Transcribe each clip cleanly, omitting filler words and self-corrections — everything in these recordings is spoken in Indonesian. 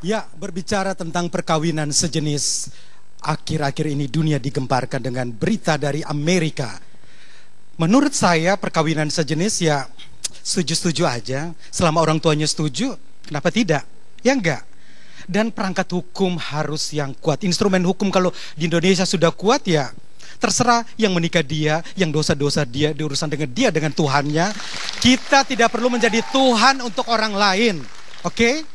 Ya, berbicara tentang perkawinan sejenis, akhir-akhir ini dunia digemparkan dengan berita dari Amerika. Menurut saya perkawinan sejenis ya setuju-setuju aja. Selama orang tuanya setuju, kenapa tidak? Ya enggak. Dan perangkat hukum harus yang kuat. Instrumen hukum kalau di Indonesia sudah kuat ya terserah yang menikah dia, yang dosa-dosa dia, diurusan dengan dia, dengan Tuhannya. Kita tidak perlu menjadi Tuhan untuk orang lain. Oke?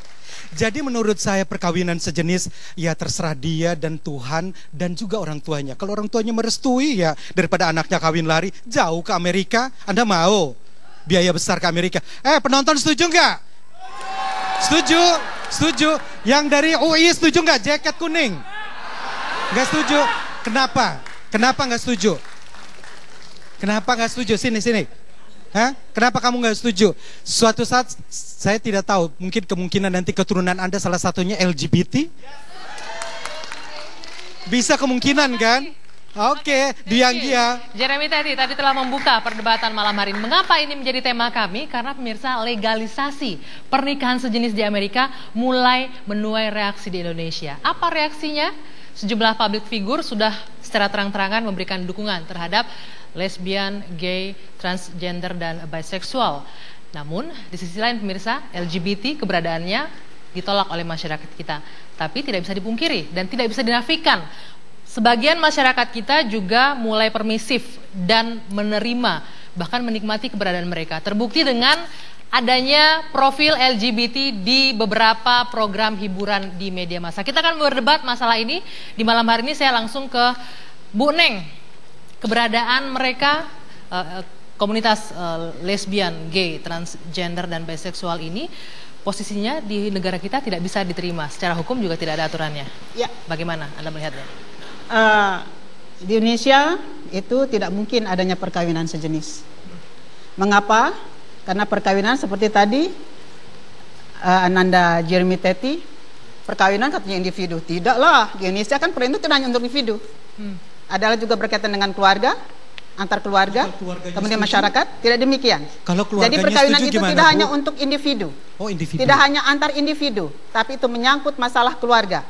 Jadi menurut saya perkawinan sejenis ya terserah dia dan Tuhan dan juga orang tuanya. Kalau orang tuanya merestui ya daripada anaknya kawin lari jauh ke Amerika, Anda mau? Biaya besar ke Amerika. Penonton setuju nggak? Setuju? Setuju? Yang dari UI setuju nggak? Jaket kuning? Nggak setuju? Kenapa? Kenapa nggak setuju? Kenapa nggak setuju? Sini. Hah? Kenapa kamu nggak setuju? Suatu saat saya tidak tahu, mungkin kemungkinan nanti keturunan Anda salah satunya LGBT. Bisa kemungkinan kan? Oke, Dianggia. Jeremy tadi telah membuka perdebatan malam hari ini. Mengapa ini menjadi tema kami? Karena pemirsa, legalisasi pernikahan sejenis di Amerika mulai menuai reaksi di Indonesia. Apa reaksinya? Sejumlah public figure sudah secara terang-terangan memberikan dukungan terhadap lesbian, gay, transgender, dan biseksual. Namun, di sisi lain pemirsa, LGBT keberadaannya ditolak oleh masyarakat kita. Tapi tidak bisa dipungkiri dan tidak bisa dinafikan. Sebagian masyarakat kita juga mulai permisif dan menerima, bahkan menikmati keberadaan mereka. Terbukti dengan adanya profil LGBT di beberapa program hiburan di media massa. Kita akan berdebat masalah ini. Di malam hari ini saya langsung ke Bu Neng. Keberadaan mereka, komunitas lesbian, gay, transgender, dan biseksual ini, posisinya di negara kita tidak bisa diterima. Secara hukum juga tidak ada aturannya. Ya. Bagaimana Anda melihatnya? Di Indonesia itu tidak mungkin adanya perkawinan sejenis. Mengapa? Karena perkawinan seperti tadi Ananda Jeremy Teti, perkawinan katanya individu. Tidaklah, di Indonesia kan perkawinan itu tidak hanya untuk individu. Adalah juga berkaitan dengan keluarga, antar keluarga, kemudian masyarakat. Tidak demikian. Kalau jadi perkawinan itu gimana, tidak Bu? hanya untuk individu. Oh, individu. Tidak hanya antar individu, tapi itu menyangkut masalah keluarga.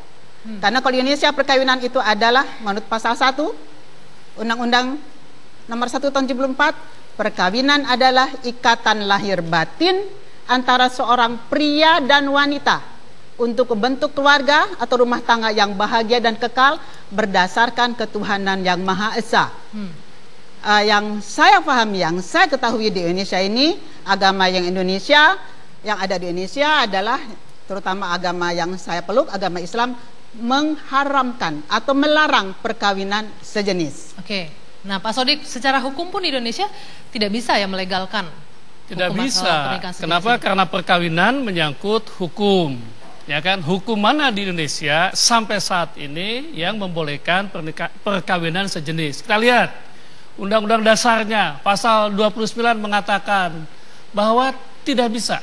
Karena kalau di Indonesia perkawinan itu adalah menurut pasal 1 Undang-Undang nomor 1 tahun 74, perkawinan adalah ikatan lahir batin antara seorang pria dan wanita untuk membentuk keluarga atau rumah tangga yang bahagia dan kekal berdasarkan ketuhanan yang Maha Esa. Yang saya pahami, yang saya ketahui di Indonesia ini, agama yang ada di Indonesia adalah terutama agama yang saya peluk, agama Islam, mengharamkan atau melarang perkawinan sejenis. Oke. Nah, Pak Sodik, secara hukum pun di Indonesia tidak bisa ya melegalkan. Tidak bisa. Kenapa? Karena perkawinan menyangkut hukum. Ya kan, hukum mana di Indonesia sampai saat ini yang membolehkan perkawinan sejenis? Kita lihat Undang-Undang Dasarnya pasal 29 mengatakan bahwa tidak bisa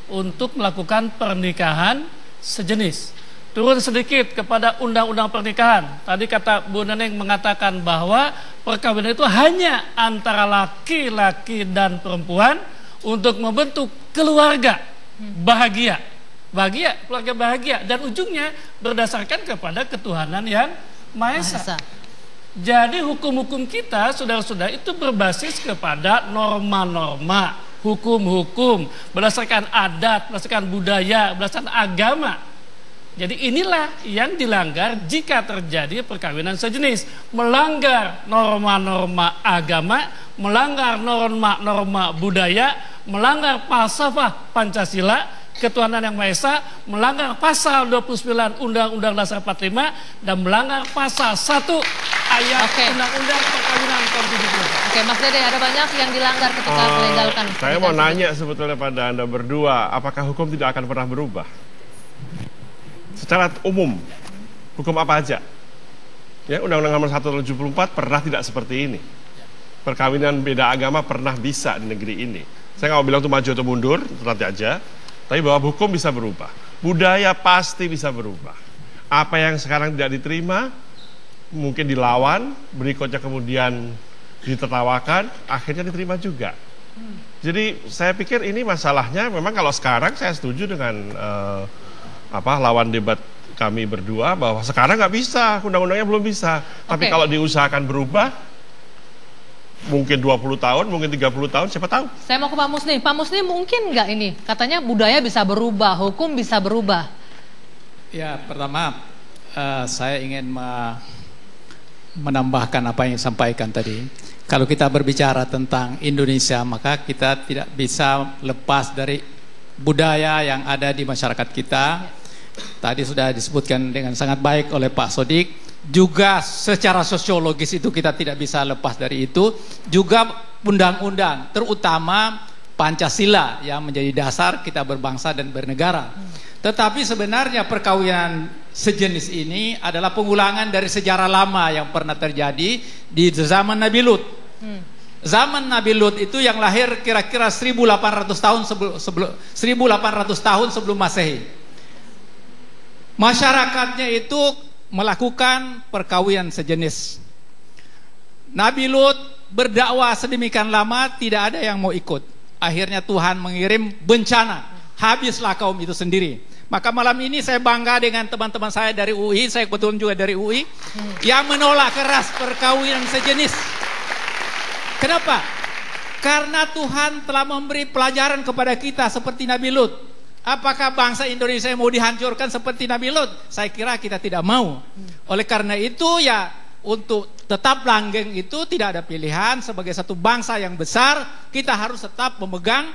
untuk melakukan pernikahan sejenis. Turun sedikit kepada Undang-Undang Pernikahan. Tadi kata Bu Neneng mengatakan bahwa perkawinan itu hanya antara laki-laki dan perempuan untuk membentuk keluarga bahagia. Keluarga bahagia, dan ujungnya berdasarkan kepada ketuhanan yang Maha Esa. Jadi hukum-hukum kita, saudara-saudara, itu berbasis kepada norma-norma, hukum-hukum, berdasarkan adat, berdasarkan budaya, berdasarkan agama. Jadi inilah yang dilanggar jika terjadi perkawinan sejenis. Melanggar norma-norma agama, melanggar norma-norma budaya, melanggar falsafah Pancasila, ketuhanan yang Maha Esa, melanggar pasal 29 Undang-Undang Dasar 45, dan melanggar pasal 1 ayat Undang-Undang Perkawinan tahun 70. Oke, Mas Dede, ada banyak yang dilanggar ketika melegalkan. Saya mau nanya sebetulnya pada Anda berdua, apakah hukum tidak akan pernah berubah? Secara umum, hukum apa aja? Ya, Undang-Undang nomor 1 tahun 74 pernah tidak seperti ini. Perkawinan beda agama pernah bisa di negeri ini. Saya nggak mau bilang itu maju atau mundur, nanti aja. Tapi bahwa hukum bisa berubah, budaya pasti bisa berubah. Apa yang sekarang tidak diterima, mungkin dilawan, berikutnya kemudian ditertawakan, akhirnya diterima juga. Jadi saya pikir ini masalahnya memang kalau sekarang saya setuju dengan lawan debat kami berdua bahwa sekarang nggak bisa, undang-undangnya belum bisa. Tapi kalau diusahakan berubah, mungkin 20 tahun, mungkin 30 tahun, siapa tahu. Saya mau ke Pak Musni. Pak Musni, mungkin nggak ini? Katanya budaya bisa berubah, hukum bisa berubah. Ya, pertama saya ingin menambahkan apa yang disampaikan tadi. Kalau kita berbicara tentang Indonesia, maka kita tidak bisa lepas dari budaya yang ada di masyarakat kita. Tadi sudah disebutkan dengan sangat baik oleh Pak Sodik. Juga secara sosiologis itu kita tidak bisa lepas dari itu. Juga undang-undang, terutama Pancasila yang menjadi dasar kita berbangsa dan bernegara. Tetapi sebenarnya perkawinan sejenis ini adalah pengulangan dari sejarah lama yang pernah terjadi di zaman Nabi Lut. Zaman Nabi Lut itu yang lahir kira-kira 1800 tahun sebelum Masehi. Masyarakatnya itu melakukan perkawinan sejenis. Nabi Lut berdakwah sedemikian lama, tidak ada yang mau ikut. Akhirnya Tuhan mengirim bencana, habislah kaum itu sendiri. Maka malam ini saya bangga dengan teman-teman saya dari UI, saya kebetulan juga dari UI, yang menolak keras perkawinan sejenis. Kenapa? Karena Tuhan telah memberi pelajaran kepada kita seperti Nabi Lut. Apakah bangsa Indonesia mau dihancurkan seperti Nabi Lut? Saya kira kita tidak mau. Oleh karena itu ya, untuk tetap langgeng itu tidak ada pilihan. Sebagai satu bangsa yang besar, kita harus tetap memegang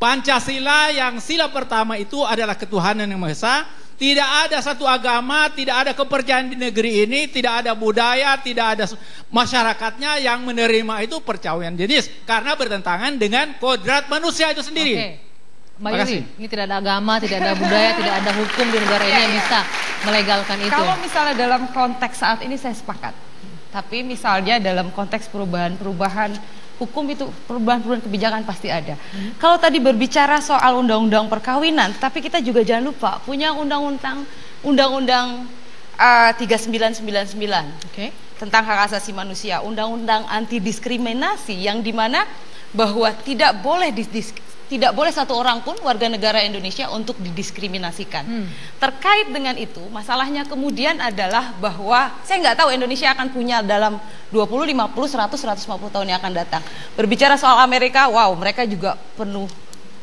Pancasila, yang sila pertama itu adalah ketuhanan yang Maha Esa. Tidak ada satu agama, tidak ada kepercayaan di negeri ini, tidak ada budaya, tidak ada masyarakatnya yang menerima itu perkawinan jenis, karena bertentangan dengan kodrat manusia itu sendiri. Oke. Mbak Yuli, ini tidak ada agama, tidak ada budaya, tidak ada hukum di negara ini yang bisa melegalkan itu. Kalau misalnya dalam konteks saat ini saya sepakat. Tapi misalnya dalam konteks perubahan hukum itu, perubahan kebijakan pasti ada. Kalau tadi berbicara soal undang-undang perkawinan, tapi kita juga jangan lupa punya undang-undang 3999 tentang hak asasi manusia, undang-undang anti diskriminasi, yang dimana bahwa tidak boleh satu orang pun warga negara Indonesia untuk didiskriminasikan. Terkait dengan itu, masalahnya kemudian adalah bahwa saya nggak tahu Indonesia akan punya dalam 20, 50, 100, 150 tahun yang akan datang. Berbicara soal Amerika, wow, mereka juga penuh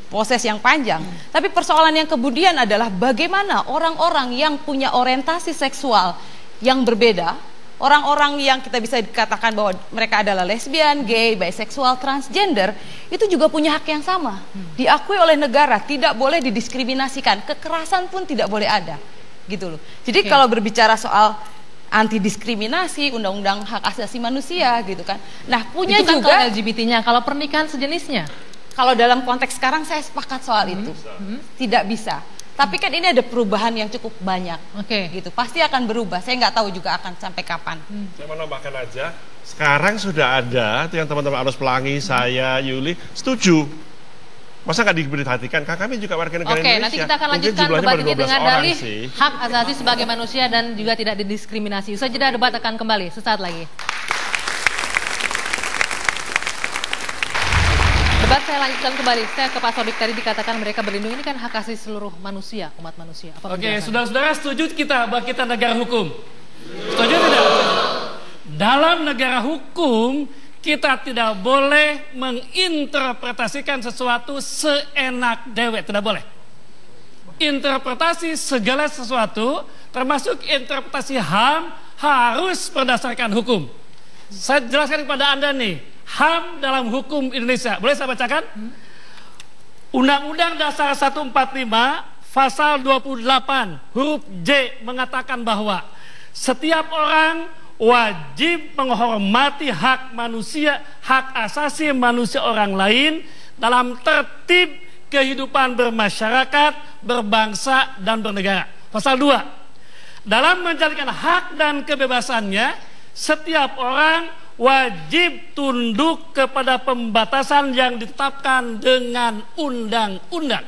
proses yang panjang. Tapi persoalan yang kemudian adalah bagaimana orang-orang yang punya orientasi seksual yang berbeda, orang-orang yang kita bisa dikatakan bahwa mereka adalah lesbian, gay, biseksual, transgender, itu juga punya hak yang sama. Diakui oleh negara, tidak boleh didiskriminasikan, kekerasan pun tidak boleh ada. Gitu loh. Jadi kalau berbicara soal anti diskriminasi, undang-undang hak asasi manusia gitu kan. Nah, punya itu kan juga kalau LGBT-nya, kalau pernikahan sejenisnya. Kalau dalam konteks sekarang saya sepakat soal itu. Tidak bisa. Tapi kan ini ada perubahan yang cukup banyak, gitu. Pasti akan berubah. Saya nggak tahu juga akan sampai kapan. Saya mau nambahkan aja. Sekarang sudah ada, itu yang teman-teman Arus Pelangi, saya, Yuli, setuju. Masa nggak diperhatikan? Kami juga warga negara Indonesia. Nanti kita akan lanjutkan debat ini dengan dalih hak asasi sebagai manusia dan juga tidak didiskriminasi. Usai jeda debat akan kembali sesaat lagi. Debat saya lanjutkan kembali. Saya ke Pak Sodik, tadi dikatakan mereka berlindung, ini kan hak asasi seluruh manusia, umat manusia. Oke, saudara-saudara, setuju kita bahwa kita negara hukum? Setuju tidak? Dalam negara hukum, kita tidak boleh menginterpretasikan sesuatu seenak dewek, tidak boleh. Interpretasi segala sesuatu, termasuk interpretasi HAM, harus berdasarkan hukum. Saya jelaskan kepada Anda nih. HAM dalam hukum Indonesia, boleh saya bacakan? Undang-Undang Dasar 145 pasal 28 huruf J mengatakan bahwa setiap orang wajib menghormati hak manusia, hak asasi manusia orang lain dalam tertib kehidupan bermasyarakat, berbangsa, dan bernegara. Pasal 2, dalam menjalankan hak dan kebebasannya, setiap orang wajib tunduk kepada pembatasan yang ditetapkan dengan undang-undang.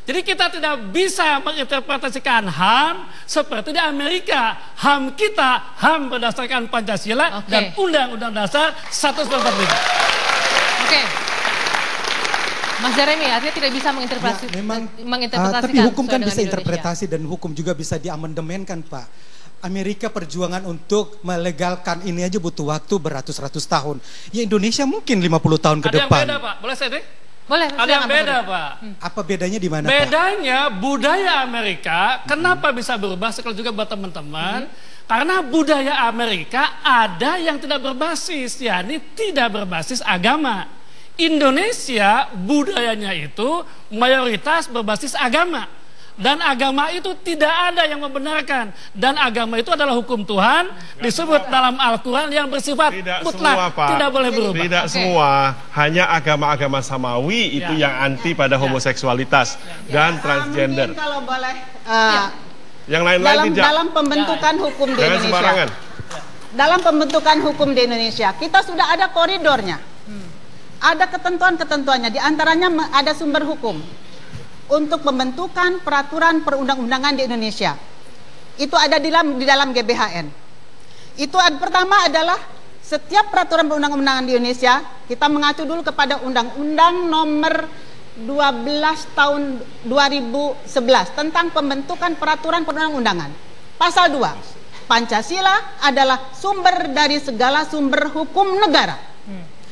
Jadi kita tidak bisa menginterpretasikan HAM seperti di Amerika. HAM kita, HAM berdasarkan Pancasila dan Undang-Undang Dasar 1945. Oke. Mas Jeremy, artinya tidak bisa menginterpretasi, menginterpretasikan. Tapi hukum kan bisa interpretasi dan hukum juga bisa diamandemenkan, Pak. Amerika perjuangan untuk melegalkan ini aja butuh waktu beratus-ratus tahun. Ya Indonesia mungkin 50 tahun ke depan. Ada yang beda, Pak. Boleh saya deh? Boleh. Ada yang beda, Pak. Apa bedanya di mana, Pak? Bedanya budaya Amerika, kenapa bisa berubah sekali juga buat teman-teman? Karena budaya Amerika ada yang tidak berbasis, yakni tidak berbasis agama. Indonesia budayanya itu mayoritas berbasis agama. Dan agama itu tidak ada yang membenarkan. Dan agama itu adalah hukum Tuhan, disebut dalam Al-Quran yang bersifat mutlak, tidak boleh berubah. Tidak semua, hanya agama-agama samawi itu yang anti pada homoseksualitas dan transgender. Mungkin kalau boleh, yang lain-lain tidak. Dalam pembentukan hukum di Jangan Indonesia. sembarangan. Dalam pembentukan hukum di Indonesia, kita sudah ada koridornya. Ada ketentuan-ketentuannya, diantaranya ada sumber hukum. Untuk pembentukan peraturan perundang-undangan di Indonesia, itu ada di dalam GBHN. Itu pertama adalah setiap peraturan perundang-undangan di Indonesia, kita mengacu dulu kepada Undang-Undang Nomor 12 Tahun 2011 tentang pembentukan peraturan perundang-undangan. Pasal 2, Pancasila adalah sumber dari segala sumber hukum negara.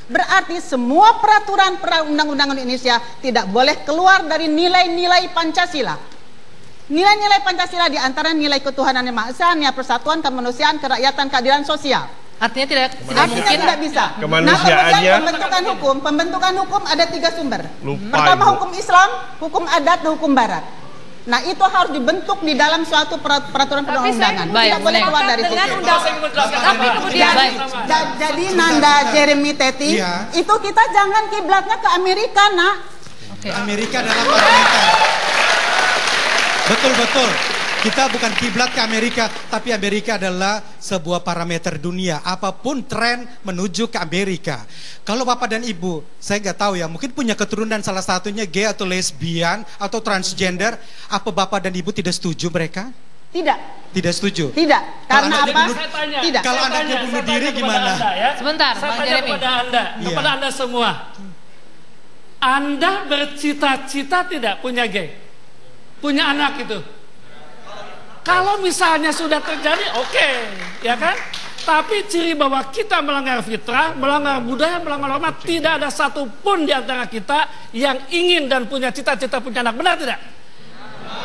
Berarti semua peraturan perundang-undangan Indonesia tidak boleh keluar dari nilai-nilai Pancasila. Nilai-nilai Pancasila diantara nilai ketuhanan yang Maha Esa, nilai persatuan, kemanusiaan, kerakyatan, keadilan sosial. Artinya tidak mungkin. Tidak bisa. Kemanusiaannya. Nah, pembentukan hukum ada 3 sumber. Pertama hukum Islam, hukum adat, dan hukum Barat. Nah itu harus dibentuk di dalam suatu peraturan perundang-undangan. Tidak boleh keluar dari situ. Tapi kemudian jadi Nanda, Jeremy, Teti, itu kita jangan kiblatnya ke Amerika, nak. Amerika adalah parameter. Betul-betul. Kita bukan kiblat ke Amerika, tapi Amerika adalah sebuah parameter dunia. Apapun tren menuju ke Amerika. Kalau Bapak dan Ibu, saya nggak tahu ya, mungkin punya keturunan salah satunya gay atau lesbian atau transgender. Apa Bapak dan Ibu tidak setuju mereka? Tidak. Tidak setuju? Tidak. Karena apa? Tidak. Kalau anaknya bunuh diri gimana? Sebentar, saya Bang tanya Jeremy. kepada Anda semua. Anda bercita-cita tidak punya gay? Punya anak itu? Kalau misalnya sudah terjadi, oke, ya kan? Tapi ciri bahwa kita melanggar fitrah, melanggar budaya, melanggar norma, tidak ada satupun di antara kita yang ingin dan punya cita-cita punya anak. Benar tidak?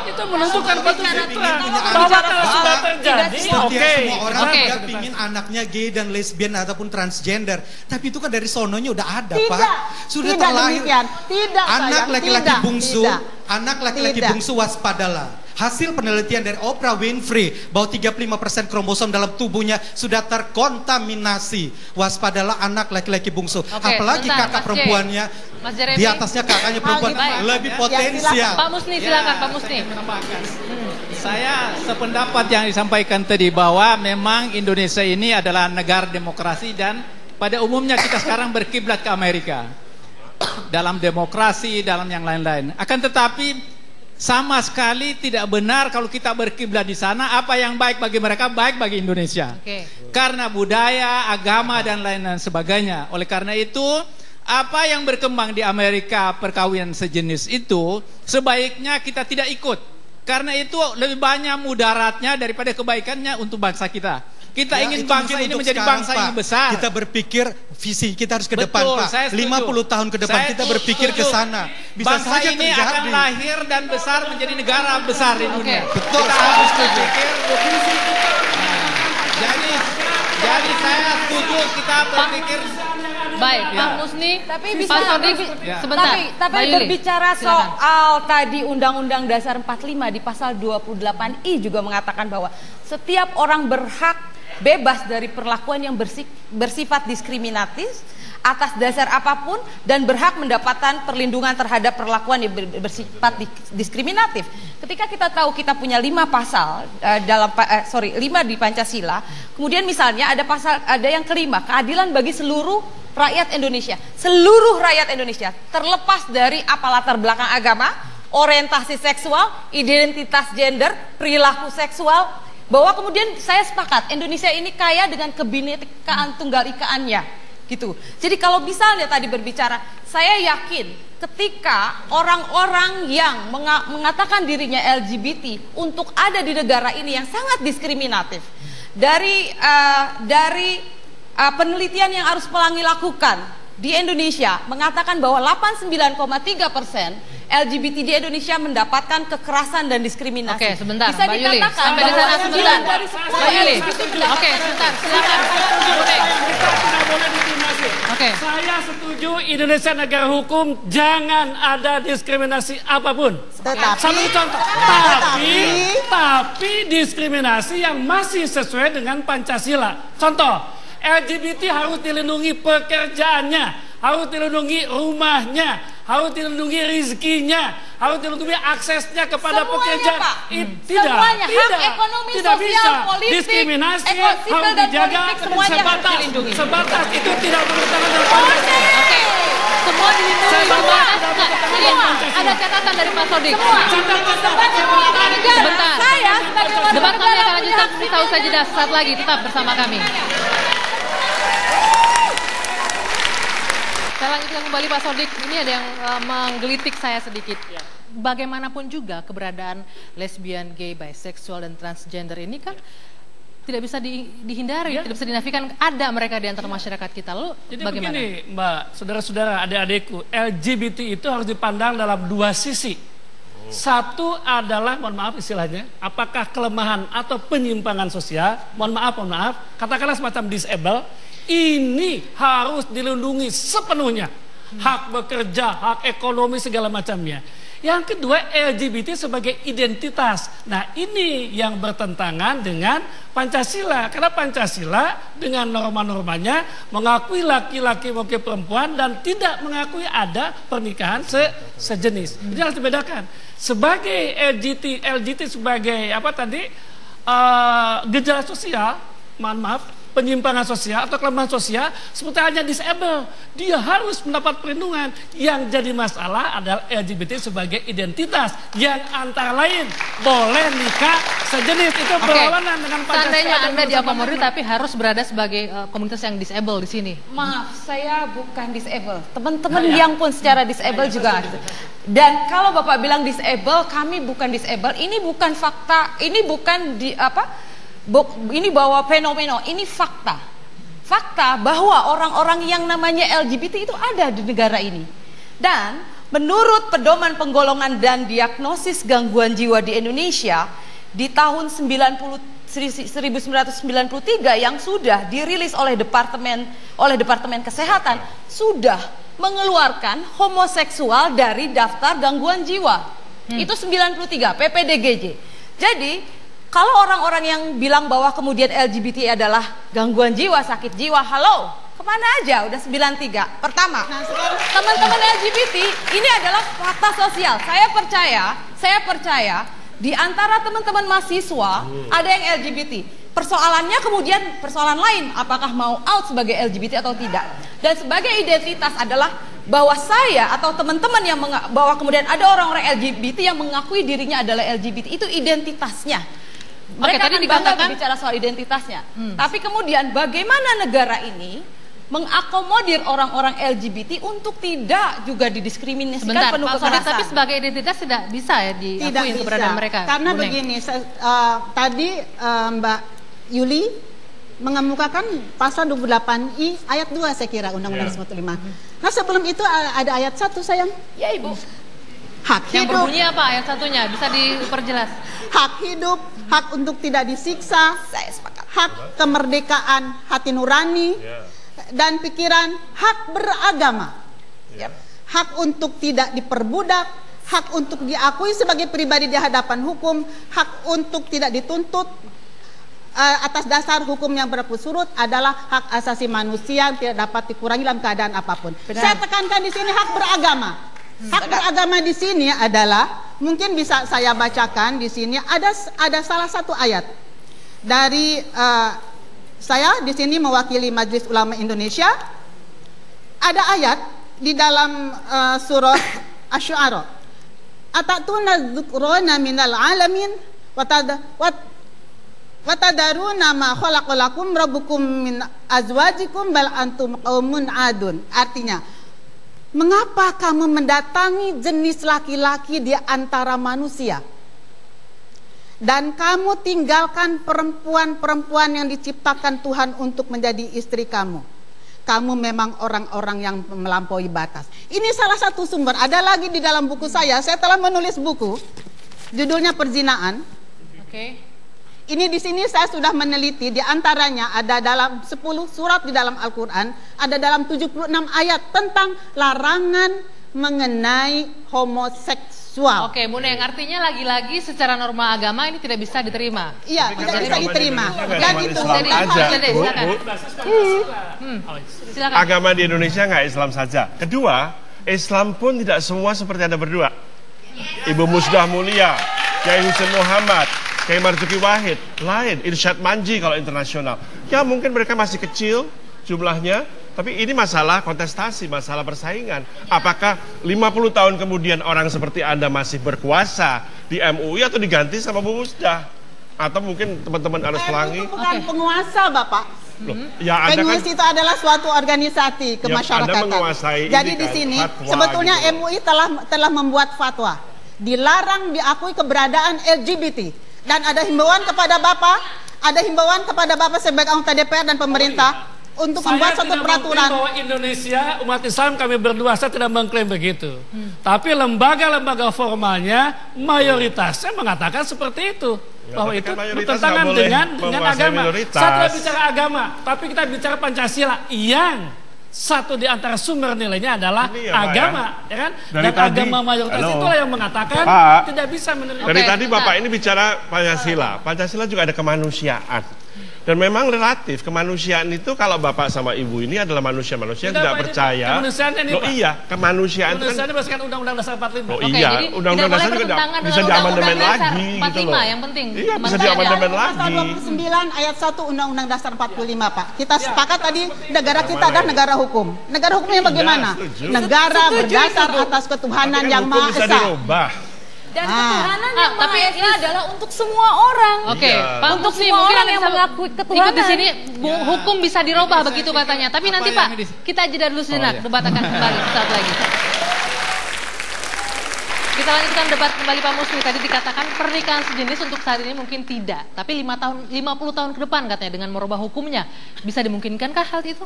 Itu menentukan batu fitrah. Bahwa kalau sudah terjadi, oke. Semua orang juga ingin anaknya gay dan lesbian ataupun transgender. Tapi itu kan dari sononya udah ada, Pak. Sudah terlahir. Anak laki-laki bungsu, anak laki-laki bungsu waspadalah. Hasil penelitian dari Oprah Winfrey bahwa 35% kromosom dalam tubuhnya sudah terkontaminasi. Waspadalah anak laki-laki bungsu. Apalagi kakak perempuannya, di atasnya kakaknya perempuan lebih potensial. Pak Musni silakan, Pak Musni. Saya sependapat yang disampaikan tadi bahwa memang Indonesia ini adalah negara demokrasi dan pada umumnya kita sekarang berkiblat ke Amerika dalam demokrasi, dalam yang lain-lain. Akan tetapi sama sekali tidak benar kalau kita berkiblat di sana. Apa yang baik bagi mereka baik bagi Indonesia. Karena budaya, agama dan lain-lain sebagainya. Oleh karena itu, apa yang berkembang di Amerika perkawinan sejenis itu sebaiknya kita tidak ikut. Karena itu lebih banyak mudaratnya daripada kebaikannya untuk bangsa kita. Kita ingin bangsa ini menjadi bangsa yang besar. Kita berpikir visi kita harus ke depan, Pak. 50 tahun ke depan kita berpikir ke sana. Bisa bangsa saja ini terjadi. akan lahir dan besar menjadi negara besar di dunia. Betul, kita harus berpikir. Jadi saya setuju kita berpikir. Baik, Pak Musni. Tapi Pak bisa Sodi, sebentar. Tapi berbicara soal tadi Undang-Undang Dasar 45 di pasal 28I juga mengatakan bahwa setiap orang berhak bebas dari perlakuan yang bersifat diskriminatif atas dasar apapun dan berhak mendapatkan perlindungan terhadap perlakuan yang bersifat diskriminatif. Ketika kita tahu kita punya 5 pasal 5 di Pancasila, kemudian misalnya ada yang kelima, keadilan bagi seluruh rakyat Indonesia. Seluruh rakyat Indonesia terlepas dari apa latar belakang agama, orientasi seksual, identitas gender, perilaku seksual. Bahwa kemudian saya sepakat Indonesia ini kaya dengan kebinekaan tunggal ikaannya gitu. Jadi kalau misalnya tadi berbicara, saya yakin ketika orang-orang yang mengatakan dirinya LGBT untuk ada di negara ini yang sangat diskriminatif. Dari penelitian yang Arus Pelangi lakukan di Indonesia mengatakan bahwa 89,3% LGBT di Indonesia mendapatkan kekerasan dan diskriminasi. Oke, sebentar, bisa Mbak Yuli, dikatakan sampai di sana sebentar. Mbak Yuli, oke, sebentar, silakan. Oke. Saya setuju Indonesia negara hukum, jangan ada diskriminasi apapun. Satu contoh. Tapi diskriminasi yang masih sesuai dengan Pancasila. Contoh, LGBT harus dilindungi pekerjaannya, harus dilindungi rumahnya, harus dilindungi rezekinya, harus dilindungi aksesnya kepada pekerjaan. Tidak, semuanya, tidak, hak ekonomi, tidak sosial, bisa. politik, Diskriminasi sipil harus dan dijaga politik, semuanya harus dilindungi. sebatas itu tidak bertentangan dengan Pancasila. Oke, semua dilindungi. Semua. Ada catatan dari Pak Sodik. Sebentar. Saya sebagai warga Debat kami akan negara lanjutkan setelah usai jeda. Saat lagi tetap bersama kami. Saya lanjutkan kembali Pak Sodik. Ini ada yang menggelitik saya sedikit. Bagaimanapun juga keberadaan lesbian, gay, bisexual, dan transgender ini kan tidak bisa dihindari, tidak bisa dinafikan, ada mereka di antara masyarakat kita. Lalu jadi bagaimana? begini Mbak, saudara-saudara, adik-adikku, LGBT itu harus dipandang dalam dua sisi. Satu adalah, mohon maaf istilahnya, apakah kelemahan atau penyimpangan sosial, mohon maaf, katakanlah semacam disable, ini harus dilindungi sepenuhnya. Hak bekerja, hak ekonomi, segala macamnya. Yang kedua, LGBT sebagai identitas. Nah, ini yang bertentangan dengan Pancasila. Karena Pancasila dengan norma-normanya mengakui laki-laki maupun perempuan dan tidak mengakui ada pernikahan sejenis. Ini harus dibedakan. Sebagai LGBT sebagai apa tadi? Gejala sosial, mohon maaf, penyimpangan sosial atau kelemahan sosial seperti hanya disable, dia harus mendapat perlindungan. Yang jadi masalah adalah LGBT sebagai identitas yang antara lain boleh nikah sejenis, itu berlawanan dengan Pancasila. Seandainya Anda diakomodir tapi harus berada sebagai komunitas yang disable di sini. Maaf, saya bukan disable. Teman-teman yang pun secara disable juga. Dan kalau Bapak bilang disable, kami bukan disable. Ini bukan fakta. Ini bukan ini bahwa fenomena, ini fakta. Fakta bahwa orang-orang yang namanya LGBT itu ada di negara ini. Dan menurut pedoman penggolongan dan diagnosis gangguan jiwa di Indonesia di tahun 1993 yang sudah dirilis oleh Departemen Kesehatan sudah mengeluarkan homoseksual dari daftar gangguan jiwa. Itu 93 PPDGJ. Jadi kalau orang-orang yang bilang bahwa kemudian LGBT adalah gangguan jiwa, sakit jiwa, halo, kemana aja? Udah 93. Pertama, teman-teman LGBT ini adalah fakta sosial. Saya percaya di antara teman-teman mahasiswa ada yang LGBT. Persoalannya kemudian persoalan lain, apakah mau out sebagai LGBT atau tidak. Dan sebagai identitas adalah bahwa saya atau teman-teman yang bahwa kemudian ada orang-orang LGBT yang mengakui dirinya adalah LGBT, itu identitasnya. Mereka tadi dikatakan bicara soal identitasnya. Tapi kemudian bagaimana negara ini mengakomodir orang-orang LGBT untuk tidak juga didiskriminasikan penuh kekerasan. Tapi sebagai identitas tidak bisa ya diakui keberadaan mereka. Karena begini, tadi Mbak Yuli mengemukakan pasal 28I ayat 2 saya kira Undang-Undang 45. Nah sebelum itu ada ayat 1 sayang. Ya Ibu. Hak yang hidup. Berbunyi apa ayat satunya? Bisa diperjelas. Hak hidup, hak untuk tidak disiksa, saya sepakat. Hak kemerdekaan hati nurani dan pikiran, hak beragama, hak untuk tidak diperbudak, hak untuk diakui sebagai pribadi di hadapan hukum, hak untuk tidak dituntut atas dasar hukum yang berlaku surut adalah hak asasi manusia yang tidak dapat dikurangi dalam keadaan apapun. Benar. Saya tekankan di sini hak beragama. Hak beragama di sini adalah, mungkin bisa saya bacakan di sini, ada salah satu ayat dari saya di sini mewakili Majelis Ulama Indonesia. Ada ayat di dalam surah Asy-Syu'ara. Atatuna dzukruna minal alamin watadaruna ma khalaqalakum rabbukum min azwajikum bal antum qaumun adun. Artinya, Mengapa kamu mendatangi jenis laki-laki di antara manusia? Dan kamu tinggalkan perempuan-perempuan yang diciptakan Tuhan untuk menjadi istri kamu. Kamu memang orang-orang yang melampaui batas. Ini salah satu sumber. Ada lagi di dalam buku saya telah menulis buku, judulnya Perzinaan. Oke. Ini di sini saya sudah meneliti, di antaranya ada dalam 10 surat di dalam Al-Quran, ada dalam 76 ayat tentang larangan mengenai homoseksual. Oke, Bu Neng, artinya lagi-lagi secara norma agama ini tidak bisa diterima. Iya, tidak bisa diterima. Dan itu silakan. Agama di Indonesia nggak Islam saja. Kedua, Islam pun tidak semua seperti Anda berdua. Ibu Musdah Mulia, Kiai Husain Muhammad, Kiai Marzuki Wahid, lain, Irsyad Manji kalau internasional. Ya mungkin mereka masih kecil jumlahnya, tapi ini masalah kontestasi, masalah persaingan. Apakah 50 tahun kemudian orang seperti Anda masih berkuasa di MUI atau diganti sama Bu Musdah? Atau mungkin teman-teman Anas Pelangi? Itu bukan penguasa, Bapak. Loh, ya Anda PNUS itu adalah suatu organisasi kemasyarakatan. Jadi di sini sebetulnya gitu. MUI telah membuat fatwa, dilarang diakui keberadaan LGBT, dan ada himbauan kepada Bapak, sebagai anggota DPR dan pemerintah untuk membuat suatu peraturan. Bahwa Indonesia umat Islam kami berdua, saya tidak mengklaim begitu. Tapi lembaga-lembaga formalnya mayoritasnya mengatakan seperti itu. Ya, bahwa itu bertentangan dengan agama. Saya tidak bicara agama, tapi kita bicara Pancasila yang satu di antara sumber nilainya adalah agama, ya kan? Dan agama mayoritas itulah yang mengatakan tidak bisa menerima. Dari tadi Bapak ini bicara Pancasila. Pancasila juga ada kemanusiaan. Dan memang relatif kemanusiaan itu, kalau Bapak sama Ibu ini adalah manusia-manusia yang tidak percaya. Loh iya, kemanusiaan itu kan berdasarkan Undang-Undang Dasar 45. Oh iya, Undang-Undang Dasar juga bisa diamandemen lagi gitu loh. Yang penting. Iya, bisa diamandemen lagi. Pasal 29 ayat 1 Undang-Undang Dasar 45, Pak. Kita sepakat tadi negara kita adalah negara hukum. Negara hukumnya bagaimana? Negara berdasar atas ketuhanan yang Maha Esa. Bisa dirubah. Dan ketuhanan yang Maha Esa adalah untuk semua orang. Oke, Pak untuk Musni semua mungkin orang yang mengakui ketuhanan. Ikut di sini, hukum bisa dirubah begitu katanya. Tapi nanti Pak, kita jeda dulu sejenak. Debat akan kembali saat lagi. Kita lanjutkan debat kembali Pak Musni. Tadi dikatakan pernikahan sejenis untuk saat ini mungkin tidak, tapi 50 tahun ke depan katanya dengan merubah hukumnya. Bisa dimungkinkankah hal itu?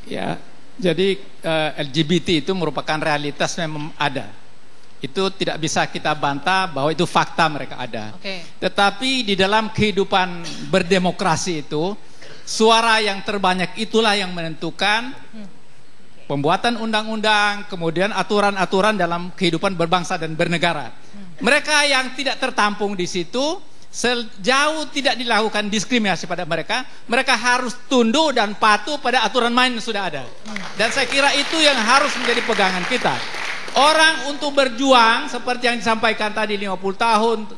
Ya, jadi LGBT itu merupakan realitas memang ada. Itu tidak bisa kita bantah bahwa itu fakta mereka ada. Tetapi di dalam kehidupan berdemokrasi itu, suara yang terbanyak itulah yang menentukan pembuatan undang-undang, kemudian aturan-aturan dalam kehidupan berbangsa dan bernegara. Mereka yang tidak tertampung di situ, sejauh tidak dilakukan diskriminasi pada mereka, mereka harus tunduk dan patuh pada aturan main yang sudah ada. Dan saya kira itu yang harus menjadi pegangan kita. Orang untuk berjuang seperti yang disampaikan tadi 50 tahun,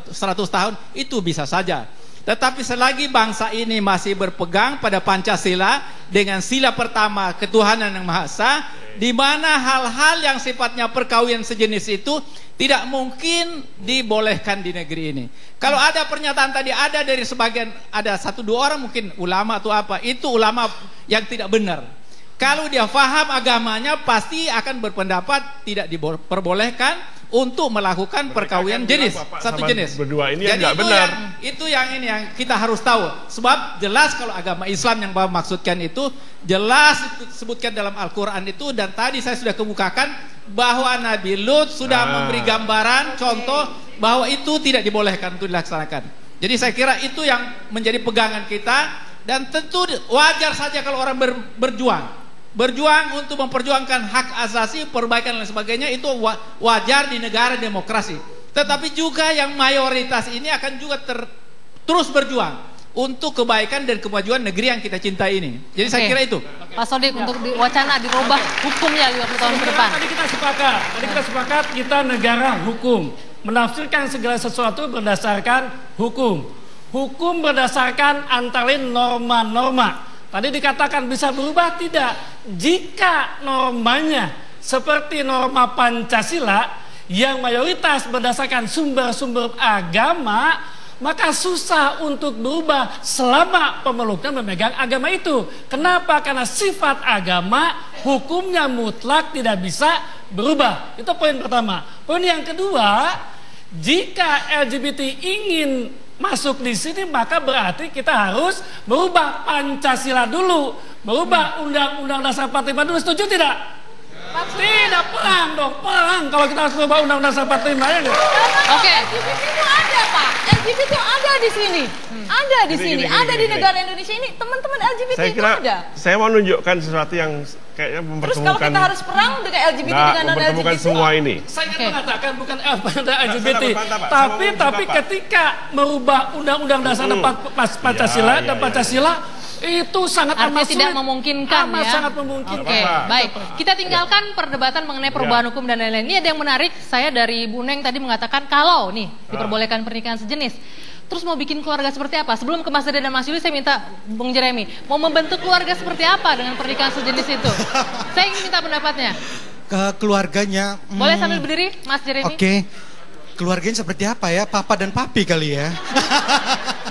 100 tahun, itu bisa saja. Tetapi selagi bangsa ini masih berpegang pada Pancasila dengan sila pertama ketuhanan yang Maha Esa, di mana hal-hal yang sifatnya perkawinan sejenis itu tidak mungkin dibolehkan di negeri ini. Kalau ada pernyataan tadi, ada dari sebagian, ada 1-2 orang mungkin ulama atau apa, itu ulama yang tidak benar. Kalau dia faham agamanya, pasti akan berpendapat tidak diperbolehkan untuk melakukan perkawinan jenis, satu jenis. Berdua ini jadi yang benar. Itu yang kita harus tahu. Sebab jelas kalau agama Islam yang Bapak maksudkan itu jelas disebutkan dalam Al-Quran itu, dan tadi saya sudah kemukakan bahwa Nabi Lut sudah memberi gambaran contoh bahwa itu tidak dibolehkan untuk dilaksanakan. Jadi saya kira itu yang menjadi pegangan kita, dan tentu wajar saja kalau orang berjuang untuk memperjuangkan hak asasi, perbaikan dan sebagainya, itu wajar di negara demokrasi. Tetapi juga yang mayoritas ini akan juga terus berjuang untuk kebaikan dan kemajuan negeri yang kita cintai ini. Jadi saya kira itu. Pak Sodik, untuk wacana dirubah hukumnya 50 tahun ke depan. Tadi kita sepakat kita negara hukum, menafsirkan segala sesuatu berdasarkan hukum. Hukum berdasarkan antara norma-norma. Tadi dikatakan bisa berubah, tidak. Jika normanya seperti norma Pancasila yang mayoritas berdasarkan sumber-sumber agama, maka susah untuk berubah selama pemeluknya memegang agama itu. Kenapa? Karena sifat agama hukumnya mutlak tidak bisa berubah. Itu poin pertama. Poin yang kedua, jika LGBT ingin masuk di sini, maka berarti kita harus merubah Pancasila dulu, merubah Undang-Undang Dasar 45 dulu. Setuju tidak? Tidak, perang dong, perang kalau kita harus merubah Undang-Undang Dasar 45 ya. Oke, LGBT itu ada, Pak. LGBT itu ada di sini. Ada di sini, ada di negara Indonesia ini. Teman-teman LGBT saya itu kira, ada. Saya mau nunjukkan sesuatu yang kayaknya mempertemukan. Terus kalau kita harus perang dengan LGBT dengan mempertemukan non-LGBT, semua ini. Saya ingin mengatakan bukan pada LGBT, tapi ketika merubah Undang-Undang Dasar Pancasila dan Pancasila itu sangat amat tidak memungkinkan ya. Sangat memungkinkan. Oke, baik. Kita tinggalkan perdebatan mengenai perubahan hukum dan lain-lain. Ini ada yang menarik. Saya dari Bu Neng tadi mengatakan kalau nih diperbolehkan pernikahan sejenis, terus mau bikin keluarga seperti apa? Sebelum ke Mas Dede dan Mas Yuli, saya minta Bung Jeremy mau membentuk keluarga seperti apa dengan pernikahan sejenis itu? Saya ingin minta pendapatnya. Ke keluarganya. Boleh sambil berdiri, Mas Jeremy? Oke. Keluarganya seperti apa ya? Papa dan papi kali ya.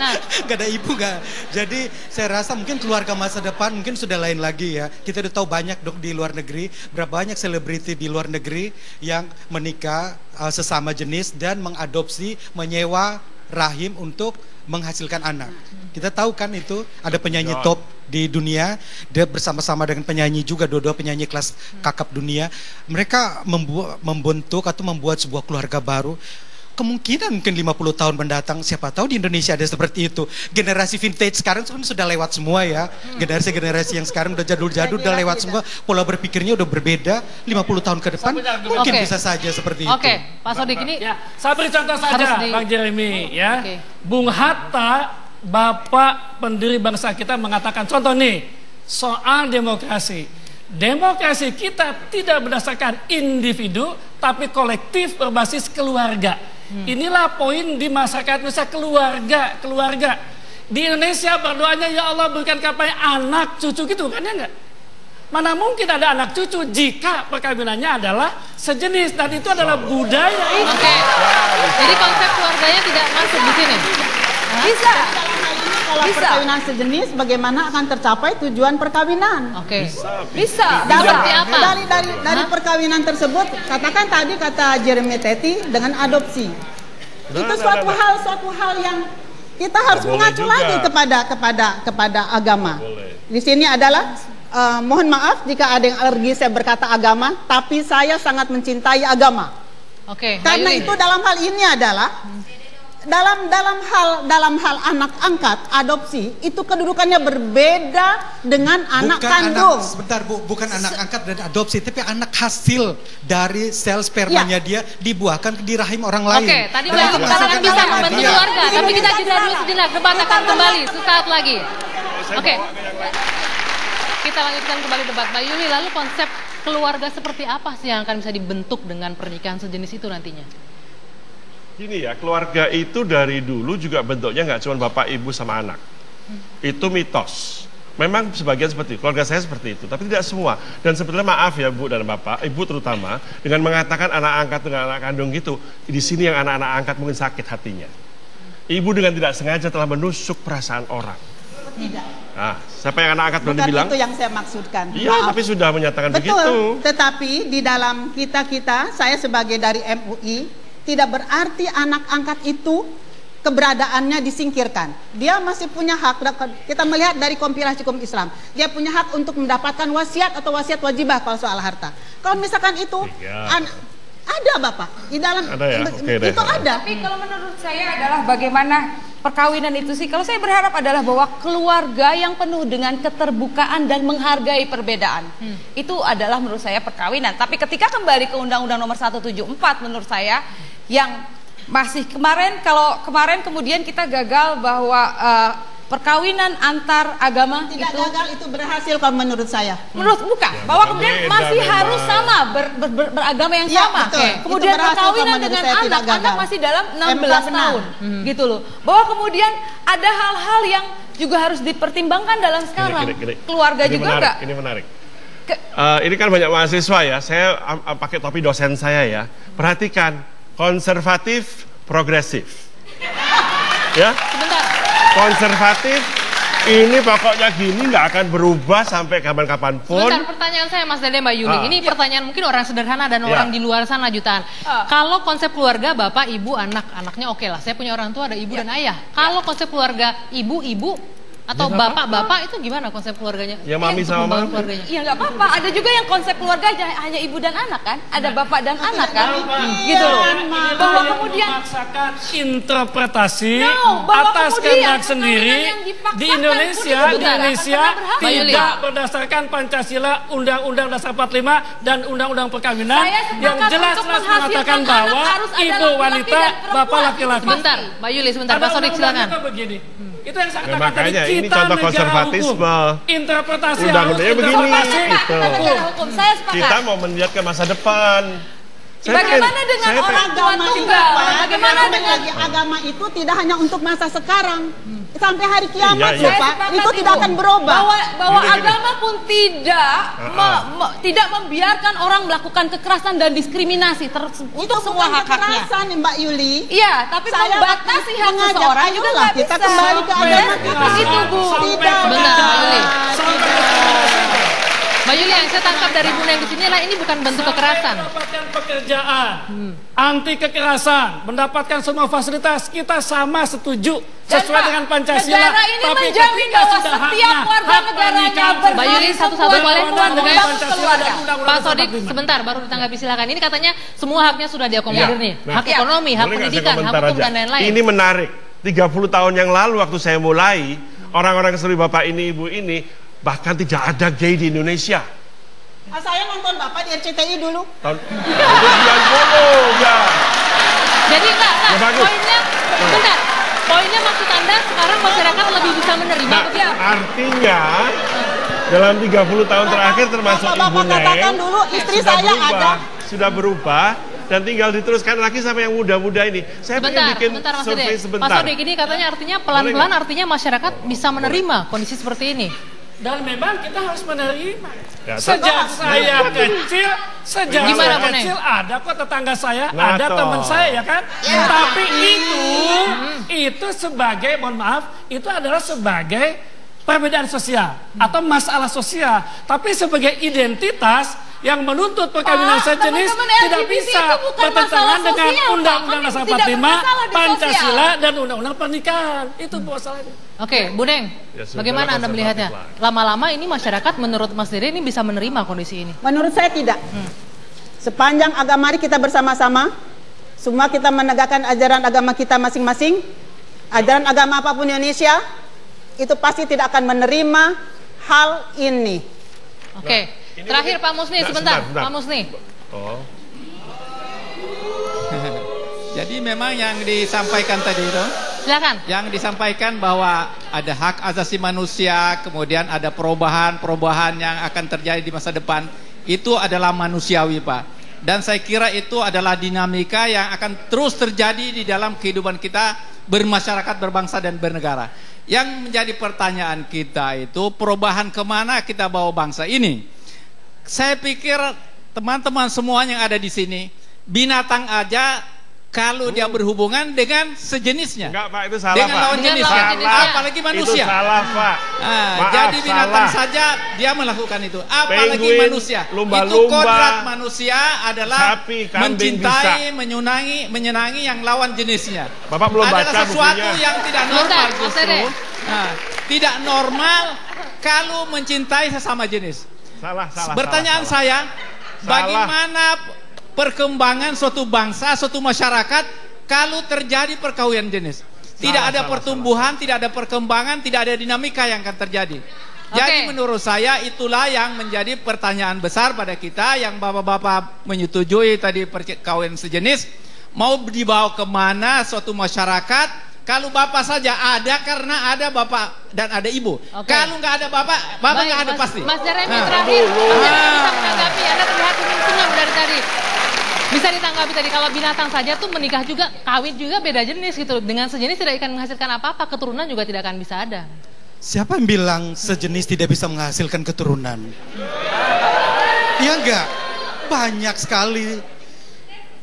Nah, gak ada ibu gak. Jadi saya rasa mungkin keluarga masa depan mungkin sudah lain lagi ya. Kita udah tahu banyak dok di luar negeri, berapa banyak selebriti di luar negeri yang menikah sesama jenis dan mengadopsi, menyewa rahim untuk menghasilkan anak. Kita tahu kan itu ada penyanyi top di dunia, dia bersama-sama dengan penyanyi juga, dua-dua penyanyi kelas kakap dunia. Mereka membentuk atau membuat sebuah keluarga baru. Kemungkinan mungkin 50 tahun mendatang, siapa tahu di Indonesia ada seperti itu. Generasi vintage sekarang sudah lewat semua ya. Generasi-generasi yang sekarang udah jadul-jadul udah lewat semua. Pola berpikirnya udah berbeda. 50 tahun ke depan mungkin bisa saja seperti itu. Oke, Pak Sodik ini ya, saya beri contoh saja Bang Jeremy ya. Bung Hatta, bapak pendiri bangsa kita, mengatakan contoh nih soal demokrasi. Demokrasi kita tidak berdasarkan individu tapi kolektif berbasis keluarga. Inilah poin di masyarakat Indonesia, keluarga. Di Indonesia berdoanya ya Allah berikan kami anak cucu gitu kan ya enggak? Mana mungkin ada anak cucu jika perkawinannya adalah sejenis dan itu adalah budaya. Oke. Jadi konsep keluarganya tidak masuk di sini. Bisa. Kalau perkawinan sejenis, bagaimana akan tercapai tujuan perkawinan? Oke. Bisa. Dari perkawinan tersebut, katakan tadi kata Jeremy Teti dengan adopsi. Itu suatu hal yang kita harus mengacu lagi kepada agama. Di sini adalah mohon maaf jika ada yang alergi saya berkata agama, tapi saya sangat mencintai agama. Oke. Karena itu dalam hal ini adalah dalam hal anak angkat adopsi itu kedudukannya berbeda dengan anak kandung. Sebentar Bu, bukan anak angkat dan adopsi, tapi anak hasil dari sel spermanya dia dibuahkan di rahim orang lain. Oke, tadi mengatakan bisa membentuk keluarga, tapi kita jeda dulu sejenak, debat akan kembali sesaat lagi. Oke. Kita lanjutkan kembali debat. Mbak Yuli, lalu konsep keluarga seperti apa sih yang akan bisa dibentuk dengan pernikahan sejenis itu nantinya? Gini ya, keluarga itu dari dulu juga bentuknya nggak cuma bapak, ibu, sama anak. Itu mitos. Memang sebagian seperti itu, keluarga saya seperti itu, tapi tidak semua. Dan sebetulnya maaf ya Bu dan Bapak, Ibu terutama, dengan mengatakan anak angkat dengan anak kandung gitu, di sini yang anak-anak angkat mungkin sakit hatinya. Ibu dengan tidak sengaja telah menusuk perasaan orang. Tidak. Nah, siapa yang anak angkat berani bilang? Bukan itu yang saya maksudkan. Iya, tapi sudah menyatakan begitu. Betul, tetapi di dalam kita, saya sebagai dari MUI, tidak berarti anak angkat itu keberadaannya disingkirkan. Dia masih punya hak, kita melihat dari kompilasi hukum Islam, dia punya hak untuk mendapatkan wasiat atau wasiat wajibah kalau soal harta. Kalau misalkan itu ada Bapak di dalam ada ya? Itu ada. Tapi kalau menurut saya adalah bagaimana perkawinan itu sih, kalau saya berharap adalah bahwa keluarga yang penuh dengan keterbukaan dan menghargai perbedaan itu adalah menurut saya perkawinan. Tapi ketika kembali ke Undang-Undang Nomor 174 menurut saya yang masih kemarin kemudian kita gagal bahwa perkawinan antar agama tidak itu gagal, itu berhasil kalau menurut saya. Menurut bukan ya, bahwa kemudian masih harus sama beragama yang sama. Kemudian perkawinan dengan anak masih dalam 16 tahun gitu loh. Bahwa kemudian ada hal-hal yang juga harus dipertimbangkan dalam sekarang. Keluarga ini juga enggak. Ini menarik. Ini kan banyak mahasiswa ya. Saya pakai topi dosen saya ya. Perhatikan, konservatif, progresif. Ya. Sebentar. Konservatif ini pokoknya gini, nggak akan berubah sampai kapan-kapan pun. Sebentar, pertanyaan saya Mas Dede, Mbak Yuli. Ini pertanyaan mungkin orang sederhana dan orang di luar sana jutaan. Kalau konsep keluarga bapak, ibu, anak, anaknya oke lah. Saya punya orang tua, ada ibu dan ayah. Kalau konsep keluarga ibu, atau bapak-bapak itu gimana konsep keluarganya? Ya mami sama mami. Iya nggak apa-apa. Ada juga yang konsep keluarga hanya ibu dan anak kan? Ada bapak dan anak kan? Gitu loh. Bahwa kemudian memaksakan interpretasi atas kehendak sendiri di Indonesia tidak berdasarkan Pancasila, Undang-Undang Dasar 45 dan Undang-Undang Perkawinan yang jelas-jelas mengatakan bahwa ibu wanita, bapak laki-laki. Sebentar, Mbak Yuli, sebentar. Pak Sodik silakan. Begini. Itu yang saya katakan makanya tadi, ini kita contoh negara konservatisme. hukum. Interpretasi Undang-undangnya harus begini. negara hukum. Saya sepakat. Kita mau melihat ke masa depan. Bagaimana dengan orang tua tunggal? Bagaimana dengan agama itu tidak hanya untuk masa sekarang. Sampai hari kiamat, Iya. Pak. Itu tidak akan berubah. Bahwa agama pun tidak membiarkan orang melakukan kekerasan dan diskriminasi untuk semua hak-haknya. Kekerasan, Mbak Yuli. Iya, tapi Saya membatasi hak mengajak, seseorang juga ayolah nggak kita bisa. kembali ke agama kita. Itu Bu. Tidak. Sebentar, Mbak Yuli. Mbak Yuli, yang saya tangkap dari Bu Neng di sini lah, ini bukan bentuk kekerasan. Mendapatkan pekerjaan, anti kekerasan, mendapatkan semua fasilitas, kita sama setuju sesuai dengan Pancasila. Negara ini tapi menjamin ketika bahwa sudah setiap haknya, warga hak negaranya pernikahan, berhak Mbak Yuli, satu-satu boleh? Pancasila dan Undang-Undang Pak Sodik, 45. sebentar, baru ditanggapi silakan. Ini katanya semua haknya sudah diakomodir nih. Nah, Hak ekonomi, hak boleh nggak saya pendidikan, hak komentar hukum, aja? dan lain-lain. Ini menarik. 30 tahun yang lalu waktu saya mulai, orang-orang seperti Bapak ini, Ibu ini, bahkan tidak ada gay di Indonesia. Saya nonton Bapak di RCTI dulu. Tahun 90 ya. Jadi enggak, Ya, bagus. poinnya, bentar. Poinnya maksud Anda sekarang masyarakat lebih bisa menerima. Nah, artinya dalam 30 tahun terakhir termasuk Bapak Ibu Neng katakan dulu istri sudah saya berubah, ada. sudah berubah dan tinggal diteruskan lagi sampai yang muda-muda ini. Saya pengen bikin Sebentar Mas survei Dede. sebentar. Mas Sodik, ini katanya artinya pelan-pelan artinya masyarakat bisa menerima kondisi seperti ini. Dan memang kita harus menerima. Ya, Sejak saya kecil, Gimana, Bu Neng? ada kok tetangga saya, Nah, ada toh. teman saya ya kan. Tapi itu sebagai, mohon maaf, itu adalah sebagai perbedaan sosial atau masalah sosial. Tapi sebagai identitas yang menuntut perkawinan sejenis teman-teman tidak LGBT bisa itu bukan bertentangan masalah dengan sosial, Undang-Undang Pak. Dasar Tidak 45, bermasalah di Pancasila dan Undang-Undang Pernikahan. Itu masalahnya. Oke, Bu Neng, Ya, sudah bagaimana Anda konservatif melihatnya? lah. Lama-lama ini masyarakat menurut Mas Dede ini bisa menerima kondisi ini. Menurut saya tidak. Sepanjang agama mari kita bersama-sama, semua kita menegakkan ajaran agama kita masing-masing, ajaran agama apapun di Indonesia, itu pasti tidak akan menerima hal ini. Oke, terakhir Pak Musni, sebentar. Pak Musni. Oh. Jadi memang yang disampaikan tadi itu, Silakan. yang disampaikan bahwa ada hak asasi manusia, kemudian ada perubahan yang akan terjadi di masa depan, itu adalah manusiawi, Pak. Dan saya kira itu adalah dinamika yang akan terus terjadi di dalam kehidupan kita bermasyarakat, berbangsa dan bernegara. Yang menjadi pertanyaan kita itu perubahan kemana kita bawa bangsa ini. Saya pikir teman-teman semua yang ada di sini, binatang aja kalau dia berhubungan dengan sejenisnya. Enggak Pak, itu salah Dengan Pak. lawan jenisnya. Salah. Apalagi manusia. Itu salah Pak. Maaf, Jadi binatang salah. saja dia melakukan itu. Apalagi Penguin, manusia. lumba-lumba, Itu kodrat manusia adalah sapi, kambing mencintai, menyenangi yang lawan jenisnya. Bapak belum adalah baca sesuatu bukunya. yang tidak normal Sebentar, Mas justru. Dede. Nah, tidak normal kalau mencintai sesama jenis. Salah. Pertanyaan salah. saya, Salah. bagaimana perkembangan suatu bangsa, suatu masyarakat kalau terjadi perkawinan jenis? Tidak ada pertumbuhan, tidak ada perkembangan, tidak ada dinamika yang akan terjadi. Jadi menurut saya itulah yang menjadi pertanyaan besar pada kita, yang bapak-bapak menyetujui tadi perkawinan sejenis. Mau dibawa kemana suatu masyarakat? Kalau bapak saja ada karena ada bapak dan ada ibu. Kalau nggak ada bapak nggak ada pasti. Mas Jeremy terakhir, Mas Jeremy bisa menanggapi. Anda terlihat senyum dari tadi. Bisa ditanggapi tadi, kalau binatang saja tuh menikah juga, kawin juga beda jenis gitu. Dengan sejenis tidak akan menghasilkan apa-apa, keturunan juga tidak akan bisa ada. Siapa yang bilang sejenis tidak bisa menghasilkan keturunan? Ya enggak, banyak sekali.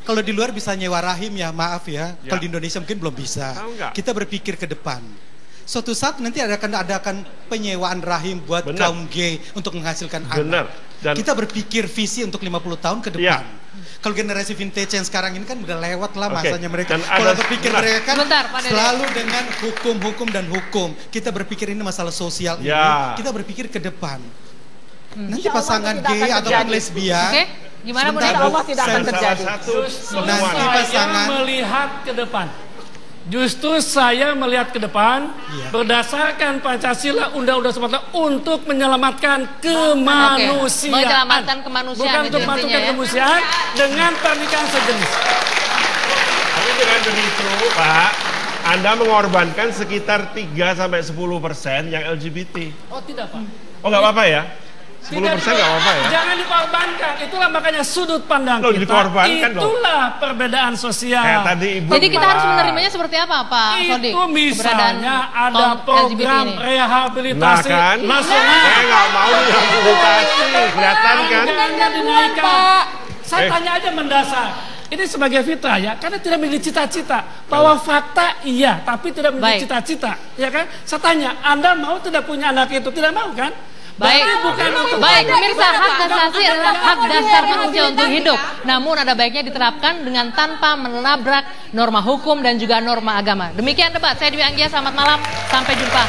Kalau di luar bisa nyewa rahim ya, maaf ya. Ya. Kalau di Indonesia mungkin belum bisa. Tahu nggak? Kita berpikir ke depan. Suatu saat nanti akan penyewaan rahim buat Benar. kaum gay untuk menghasilkan Benar. anak. Kita berpikir visi untuk 50 tahun ke depan. Kalau generasi vintage yang sekarang ini kan udah lewat lah masanya mereka. Kalau berpikir mereka selalu dengan hukum dan hukum. Kita berpikir ini masalah sosial ini. Kita berpikir ke depan. Nanti pasangan gay ataupun lesbian. Gimana Allah tidak akan terjadi. Nanti pasangan melihat ke depan. Justru saya melihat ke depan berdasarkan Pancasila, Undang-Undang 45 untuk menyelamatkan kemanusiaan. Menyelamatkan kemanusiaan. Bukan untuk menyelamatkan kemanusiaan dengan pernikahan sejenis. Tapi dengan begitu, Pak, Anda mengorbankan sekitar 3-10% yang LGBT. Oh tidak, Pak. Oh nggak apa-apa ya? 10% nggak apa-apa ya? Jangan dikorbankan. Itulah makanya sudut pandang Loh, kita. dikorbankan Itulah perbedaan sosial. Kayak tadi Ibu. Jadi kita harus menerimanya seperti apa, Pak Sodik? Itu misalnya ada program rehabilitasi nasional. Saya nggak mau rehabilitasi, kelihatan kan? Jangan dinaikkan. Saya tanya aja mendasar. Ini sebagai fitrah ya, karena tidak memiliki cita-cita. Bahwa fakta iya, tapi tidak memiliki cita-cita, ya kan? Saya tanya, Anda mau tidak punya anak itu? Tidak mau kan? Baik, pemirsa, hak asasi adalah hak dasar manusia untuk hidup. Namun ada baiknya diterapkan dengan tanpa menabrak norma hukum dan juga norma agama. Demikian debat, saya Dwi Anggia, selamat malam, sampai jumpa.